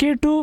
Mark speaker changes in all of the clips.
Speaker 1: K2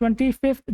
Speaker 1: 25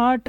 Speaker 1: 8